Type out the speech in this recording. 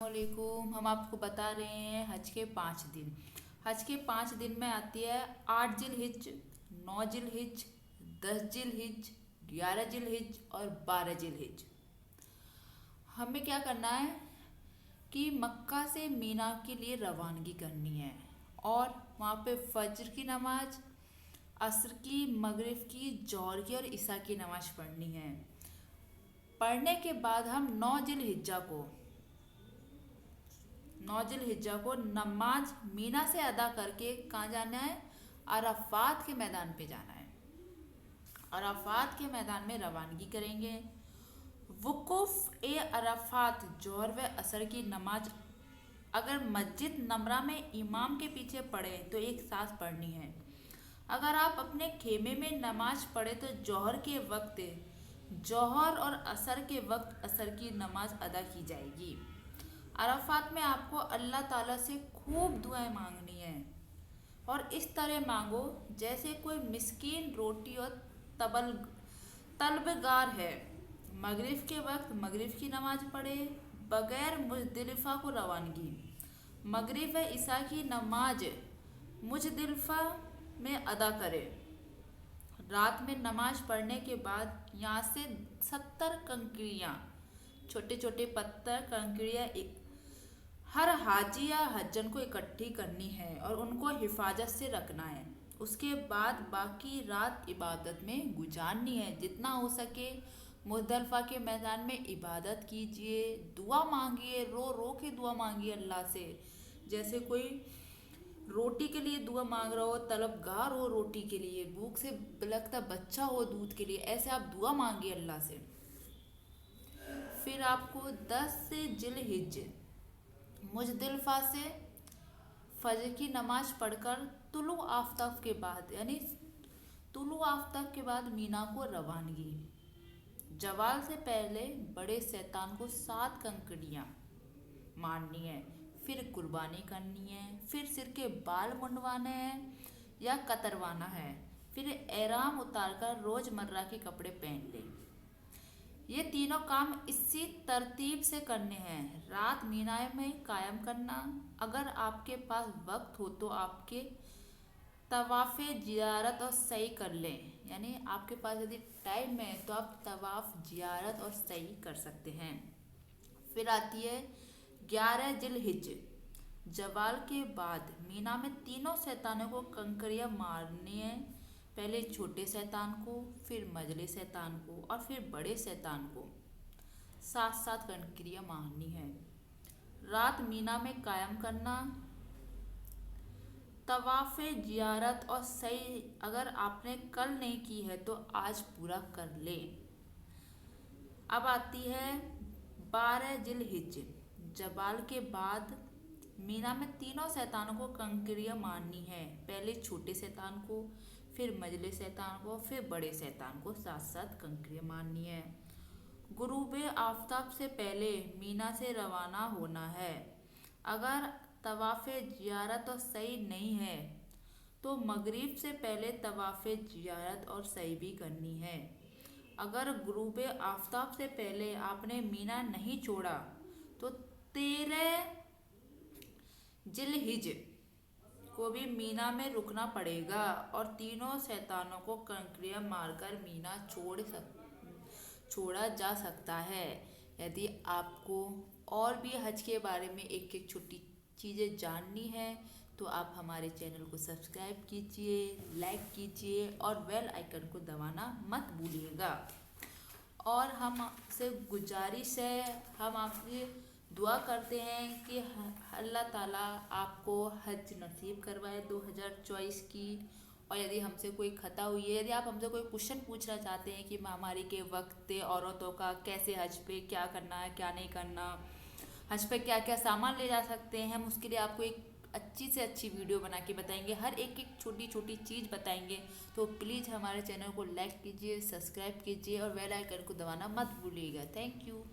अस्सलामुअलैकुम। हम आपको बता रहे हैं हज के 5 दिन। हज के 5 दिन में आती है 8 जिल हिज, 9 जिल हिज, 10 जिल हिज, 11 जिल हिज और 12 जिल हिज। हमें क्या करना है कि मक्का से मीना के लिए रवानगी करनी है और वहाँ पे फज्र की नमाज, असर की, मगरिब की, जोहर की और इशा की नमाज पढ़नी है। पढ़ने के बाद हम 9 जिल हिज्जा को नमाज मीना से अदा करके कहाँ जाना है? अराफात के मैदान पे जाना है। अराफात के मैदान में रवानगी करेंगे। वुकूफ ए अराफात जोहर व असर की नमाज अगर मस्जिद नमरा में इमाम के पीछे पढ़े तो एक साथ पढ़नी है। अगर आप अपने खेमे में नमाज पढ़े तो जोहर के वक्त जोहर और असर के वक्त असर की नमाज अदा की जाएगी। अराफात में आपको अल्लाह ताला से खूब दुआएं मांगनी है और इस तरह मांगो जैसे कोई मिस्कीन रोटी और तलबगार है। मगरिब के वक्त मगरिब की नमाज पढ़े बगैर मुजदलिफा को रवानगी। मगरिब व इशा की नमाज मुजदलिफा में अदा करे। रात में नमाज पढ़ने के बाद यहाँ से 70 कंकरियाँ, छोटे छोटे पत्थर कंकरियाँ हर हाजी या हज्जन को इकट्ठी करनी है और उनको हिफाजत से रखना है। उसके बाद बाकी रात इबादत में गुजारनी है। जितना हो सके मुजदलफा के मैदान में इबादत कीजिए, दुआ मांगिए, रो रो के दुआ मांगिए अल्लाह से। जैसे कोई रोटी के लिए दुआ मांग रहा हो, तलबगार हो रोटी के लिए, भूख से बिलखता बच्चा हो दूध के लिए, ऐसे आप दुआ मांगिए अल्लाह से। फिर आपको 10 जिल हिज मुजदलिफा से फजर की नमाज पढ़कर तुलु आफ्ताब के बाद यानी तुलु आफ्ताब के बाद मीना को रवानगी। जवाल से पहले बड़े शैतान को 7 कंकड़ियाँ मारनी है, फिर कुर्बानी करनी है, फिर सिर के बाल मुंडवाने हैं या कतरवाना है, फिर एहराम उतारकर रोजमर्रा के कपड़े पहन ले। ये तीनों काम इसी तरतीब से करने हैं। रात मीना में कायम करना। अगर आपके पास वक्त हो तो आपके तवाफ़ जियारत और सही कर लें, यानी आपके पास यदि टाइम है तो आप तवाफ़ जियारत और सही कर सकते हैं। फिर आती है 11 जिल हिज। जवाल के बाद मीना में तीनों शैतानों को कंकरियाँ मारनी है। पहले छोटे शैतान को, फिर मझले शैतान को और फिर बड़े शैतान को 7 7 कंकरियाँ मारनी है। रात मीना में कायम करना। तवाफ़ जियारत और सही अगर आपने कल नहीं की है तो आज पूरा कर ले। अब आती है 12 जिल हिज। जबाल के बाद मीना में तीनों शैतानों को कंकरियाँ मारनी है। पहले छोटे शैतान को, फिर मझले शैतान को, फिर बड़े शैतान को 7 7 कंकरियाँ मारनी है। गुरूब आफ्ताब से पहले मीना से रवाना होना है। अगर तवाफ़ जियारत और सही नहीं है तो मगरिब से पहले तवाफ़ जियारत और सही भी करनी है। अगर गुरूब आफ्ताब से पहले आपने मीना नहीं छोड़ा तो 13 जिल हिज को भी मीना में रुकना पड़ेगा और तीनों शैतानों को कंकरियाँ मारकर मीना छोड़ा जा सकता है। यदि आपको और भी हज के बारे में एक एक छोटी चीज़ें जाननी है तो आप हमारे चैनल को सब्सक्राइब कीजिए, लाइक कीजिए और बेल आइकन को दबाना मत भूलिएगा। और हम आपसे गुजारिश है, हम आपसे दुआ करते हैं कि अल्लाह ताला आपको हज नसीब करवाए 2024 की। और यदि हमसे कोई खता हुई है, यदि आप हमसे कोई क्वेश्चन पूछना चाहते हैं कि महामारी के वक्त औरतों का कैसे हज पे क्या करना है, क्या नहीं करना, हज पे क्या क्या सामान ले जा सकते हैं, हम उसके लिए आपको एक अच्छी से अच्छी वीडियो बना के बताएंगे, हर एक एक छोटी छोटी चीज़ बताएंगे। तो प्लीज़ हमारे चैनल को लाइक कीजिए, सब्सक्राइब कीजिए और बेल आइकन को दबाना मत भूलिएगा। Thank you.